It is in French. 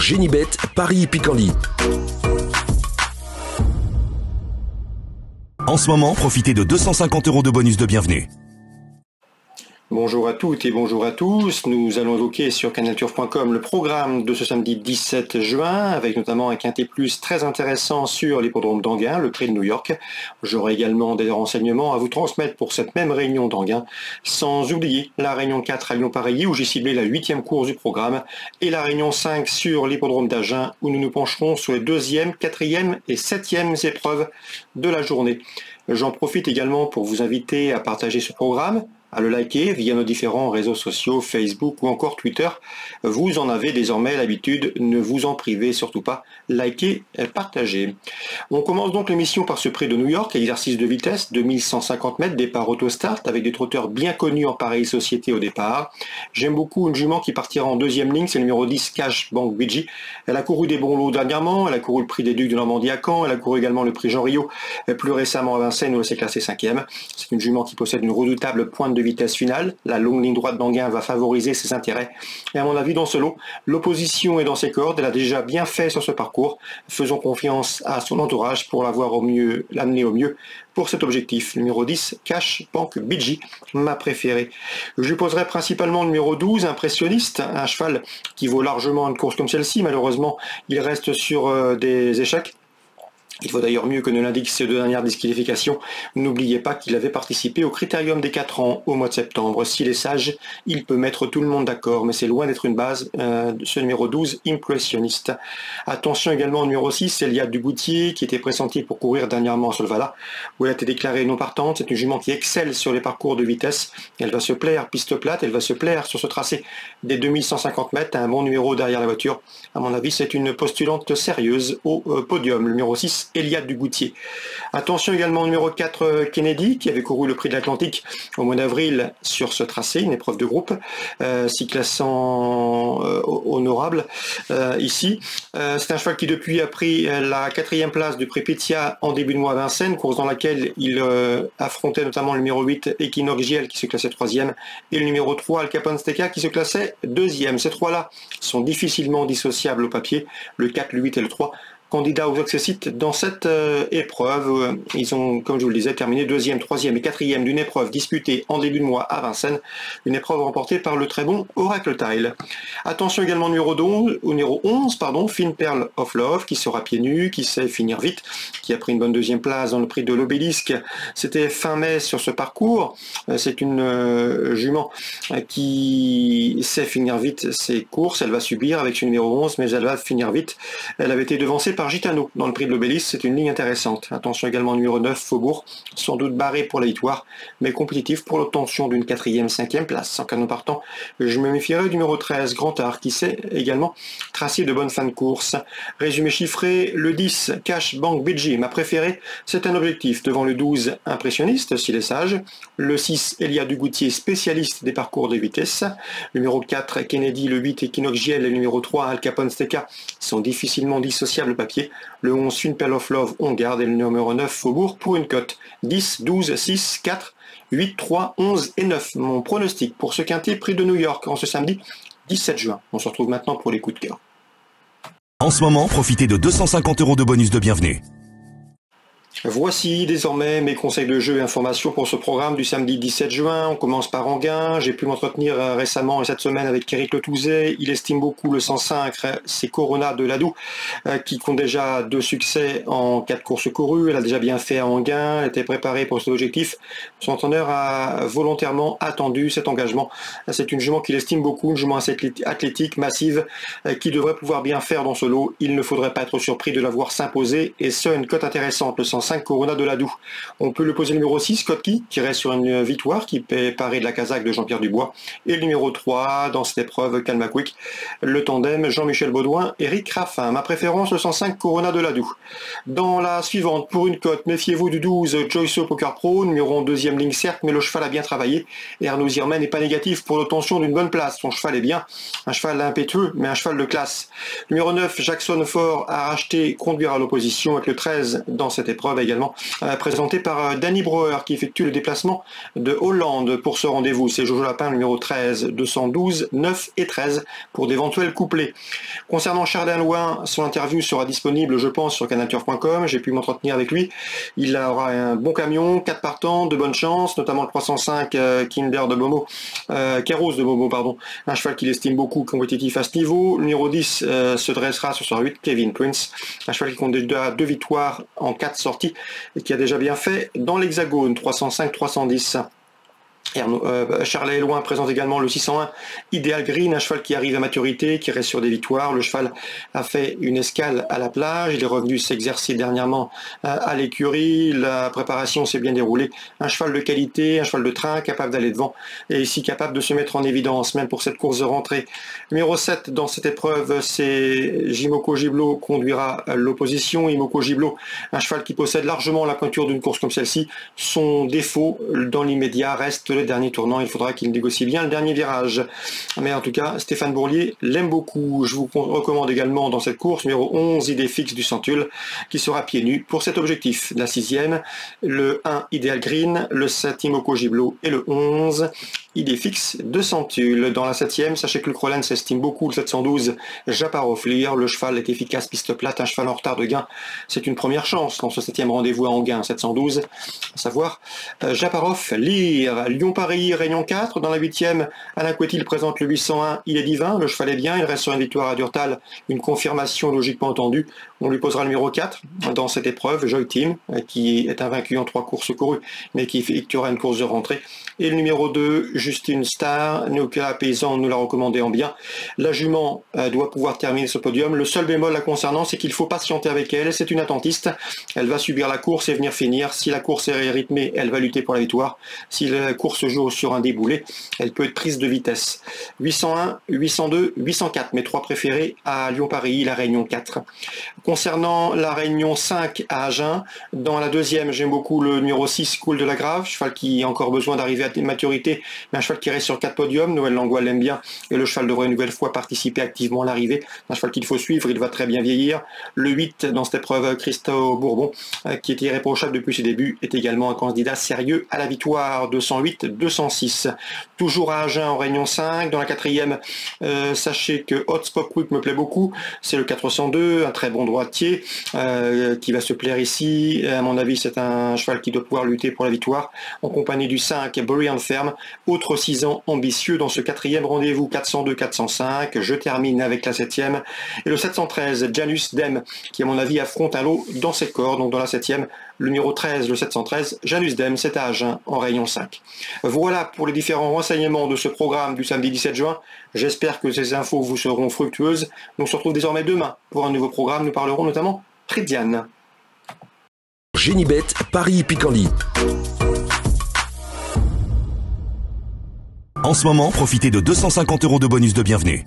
Génibet, Paris-Picanly. En ce moment, profitez de 250 € de bonus de bienvenue. Bonjour à toutes et bonjour à tous. Nous allons évoquer sur canalturf.com le programme de ce samedi 17 juin, avec notamment un quintet plus très intéressant sur l'hippodrome d'Anguin, le prix de New York. J'aurai également des renseignements à vous transmettre pour cette même réunion d'Anguin, sans oublier la réunion 4 à Lyon-Pareilly, où j'ai ciblé la 8e course du programme, et la réunion 5 sur l'hippodrome d'Agen, où nous nous pencherons sur les 2e, 4e et 7e épreuves de la journée. J'en profite également pour vous inviter à partager ce programme, à le liker via nos différents réseaux sociaux, Facebook ou encore Twitter. Vous en avez désormais l'habitude, ne vous en privez surtout pas, likez et partagez. On commence donc l'émission par ce prix de New York, exercice de vitesse, 2150 mètres, départ auto-start, avec des trotteurs bien connus en pareille société au départ. J'aime beaucoup une jument qui partira en deuxième ligne, c'est le numéro 10, Cash Bank BG. Elle a couru des bons lots dernièrement, elle a couru le prix des Ducs de Normandie à Caen, elle a couru également le prix Jean Riot, plus récemment à Vincennes où elle s'est classée 5e. C'est une jument qui possède une redoutable pointe de vitesse finale. La longue ligne droite d'Anguin va favoriser ses intérêts. Et à mon avis, dans ce lot, l'opposition est dans ses cordes. Elle a déjà bien fait sur ce parcours. Faisons confiance à son entourage pour l'amener au mieux pour cet objectif. Numéro 10, Cash Bank BG, ma préférée. Je lui poserai principalement le numéro 12, Impressionniste, un cheval qui vaut largement une course comme celle-ci. Malheureusement, il reste sur des échecs. Il faut d'ailleurs mieux que ne l'indiquent ces deux dernières disqualifications. N'oubliez pas qu'il avait participé au critérium des 4 ans au mois de septembre. S'il est sage, il peut mettre tout le monde d'accord, mais c'est loin d'être une base, ce numéro 12, Impressionniste. Attention également au numéro 6, Eliade Dugoutier, qui était pressenti pour courir dernièrement à Solvala, où elle a été déclarée non partante. C'est une jument qui excelle sur les parcours de vitesse. Elle va se plaire piste plate, elle va se plaire sur ce tracé des 2150 mètres, un bon numéro derrière la voiture. À mon avis, c'est une postulante sérieuse au podium. Le numéro 6, Eliade Dugoutier. Attention également au numéro 4, Kennedy, qui avait couru le prix de l'Atlantique au mois d'avril sur ce tracé, une épreuve de groupe, 6 classants honorables ici. C'est un cheval qui depuis a pris la 4e place du prix Pétia en début de mois à Vincennes, course dans laquelle il affrontait notamment le numéro 8, Equinox GL, qui se classait 3e, et le numéro 3, Al Capone Steka, qui se classait 2e. Ces trois-là sont difficilement dissociables au papier, le 4, le 8 et le 3. Candidats aux accessites dans cette épreuve. Ils ont, comme je vous le disais, terminé 2e, 3e et 4e d'une épreuve disputée en début de mois à Vincennes, une épreuve remportée par le très bon Oracle Tile. Attention également au numéro 11, Fine Pearl of Love, qui sera pieds nus, qui sait finir vite, qui a pris une bonne 2e place dans le prix de l'Obélisque. C'était fin mai sur ce parcours. C'est une jument qui sait finir vite ses courses. Elle va subir avec ce numéro 11, mais elle va finir vite. Elle avait été devancée par Gitano dans le prix de l'Obélisque, c'est une ligne intéressante. Attention également au numéro 9, Faubourg, sans doute barré pour la victoire, mais compétitif pour l'obtention d'une 4e, 5e place. En canon partant, je me méfierai du numéro 13, Grand Art, qui sait également tracer de bonnes fins de course. Résumé chiffré, le 10, Cash Bank BG, ma préférée, c'est un objectif devant le 12, Impressionniste, s'il est sage, le 6, Eliade Dugoutier, spécialiste des parcours de vitesse, le numéro 4, Kennedy, le 8, Equinox GL et le numéro 3, Al Capone Steka, sont difficilement dissociables papier. Le 11, Fine Pearl of Love, on garde, et le numéro 9, Faubourg, pour une cote. 10, 12, 6, 4, 8, 3, 11 et 9. Mon pronostic pour ce quintet prix de New York en ce samedi 17 juin. On se retrouve maintenant pour les coups de cœur. En ce moment, profitez de 250 € de bonus de bienvenue. Voici désormais mes conseils de jeu et informations pour ce programme du samedi 17 juin. On commence par Anguin. J'ai pu m'entretenir récemment et cette semaine avec Eric Le Touzet. Il estime beaucoup le 105, c'est Corona de Ladoux, qui compte déjà 2 succès en 4 courses courues. Elle a déjà bien fait à Anguin, elle était préparée pour cet objectif. Son entraîneur a volontairement attendu cet engagement. C'est une jument qu'il estime beaucoup, une jument assez athlétique, massive, qui devrait pouvoir bien faire dans ce lot. Il ne faudrait pas être surpris de la voir s'imposer, et ce, une cote intéressante, le 105 Corona de Ladoux. On peut le poser le numéro 6, Kotki, qui reste sur une victoire, qui est paré de la casaque de Jean-Pierre Dubois, et le numéro 3, dans cette épreuve, Calma Quick, le tandem Jean-Michel Baudouin, Eric Raffin. Ma préférence, le 105 Corona de Ladoux. Dans la suivante, pour une cote, méfiez-vous du 12, Joyceau Poker Pro, numéro en 2e ligne certes, mais le cheval a bien travaillé, et Arnaud Zirmen n'est pas négatif pour l'obtention d'une bonne place. Son cheval est bien, un cheval impétueux, mais un cheval de classe. Numéro 9, Jackson Fort a racheté conduire à l'opposition avec le 13 dans cette épreuve. épreuve également présentée par Danny Brouwer qui effectue le déplacement de Hollande pour ce rendez-vous. C'est Jojo Lapin numéro 13, 212, 9 et 13 pour d'éventuels couplets. Concernant Chardin Loin, son interview sera disponible, je pense, sur canalturf.com. J'ai pu m'entretenir avec lui. Il aura un bon camion, 4 partants, de bonnes chances, notamment le 305 Kinder de Bomo, Keros de Bomo, pardon. Un cheval qu'il estime beaucoup compétitif à ce niveau. Le numéro 10 se dressera sur 8, Kevin Prince. Un cheval qui compte déjà 2 victoires en 4 sorties et qui a déjà bien fait dans l'Hexagone, 305-310. Charlet Loin présente également le 601 Ideal Green, un cheval qui arrive à maturité, qui reste sur des victoires. Le cheval a fait une escale à la plage, il est revenu s'exercer dernièrement à l'écurie, la préparation s'est bien déroulée. Un cheval de qualité, un cheval de train, capable d'aller devant et ici capable de se mettre en évidence, même pour cette course de rentrée. Numéro 7 dans cette épreuve, c'est Jimoko Giblo conduira l'opposition. Imoko Giblo, un cheval qui possède largement la pointure d'une course comme celle-ci. Son défaut dans l'immédiat reste le dernier tournant, il faudra qu'il négocie bien le dernier virage. Mais en tout cas, Stéphane Bourlier l'aime beaucoup. Je vous recommande également dans cette course, numéro 11, Idée Fixe du Centule, qui sera pieds nus pour cet objectif. La 6e, le 1, Ideal Green, le 7, Imoko Giblo et le 11, Idée Fixe de Centule. Dans la 7e, sachez que le Crolan s'estime beaucoup, le 712, Japarov Lear. Le cheval est efficace, piste plate, un cheval en retard de gain. C'est une première chance dans ce 7e rendez-vous à Anguin, 712, à savoir Japarov Lear. Lyon-Paris, Réunion 4. Dans la 8e, Alain Couetil présente le 801, Il est divin. Le cheval est bien, il reste sur une victoire à Durtal, une confirmation logiquement entendue. On lui posera le numéro 4 dans cette épreuve, Joy Team, qui est invaincu en 3 courses courues, mais qui effectuera une course de rentrée. Et le numéro 2, Justine Star, Nicolas Paysan nous l'a recommandé en bien. La jument doit pouvoir terminer ce podium. Le seul bémol la concernant, c'est qu'il faut patienter avec elle. C'est une attentiste. Elle va subir la course et venir finir. Si la course est rythmée, elle va lutter pour la victoire. Si la course joue sur un déboulé, elle peut être prise de vitesse. 801, 802, 804, mes 3 préférés à Lyon-Paris, la Réunion 4. Concernant la Réunion 5 à Agen, dans la 2e, j'aime beaucoup le numéro 6, Cool de la Grave, cheval qui a encore besoin d'arriver à maturité, mais un cheval qui reste sur 4 podiums. Noël Langlois l'aime bien et le cheval devrait une nouvelle fois participer activement à l'arrivée. Un cheval qu'il faut suivre, il va très bien vieillir. Le 8 dans cette épreuve, Christophe Bourbon, qui est irréprochable depuis ses débuts, est également un candidat sérieux à la victoire. 208, 206. Toujours à Agen en Réunion 5. Dans la 4e, sachez que Hotspot Quick me plaît beaucoup. C'est le 402, un très bon droitier qui va se plaire ici. À mon avis, c'est un cheval qui doit pouvoir lutter pour la victoire en compagnie du 5, Burian Ferme, autre 6 ans ambitieux dans ce 4e rendez-vous. 402-405. Je termine avec la 7e et le 713, Janus Dem, qui à mon avis affronte un lot dans ses corps. Donc dans la 7e, le numéro 13, le 713, Janus Dem, c'est à Agen en Réunion 5. Voilà pour les différents renseignements de ce programme du samedi 17 juin. J'espère que ces infos vous seront fructueuses. On se retrouve désormais demain pour un nouveau programme. Nous parlerons notamment Tridiane. Génibet, Paris Picardie. En ce moment, profitez de 250 € de bonus de bienvenue.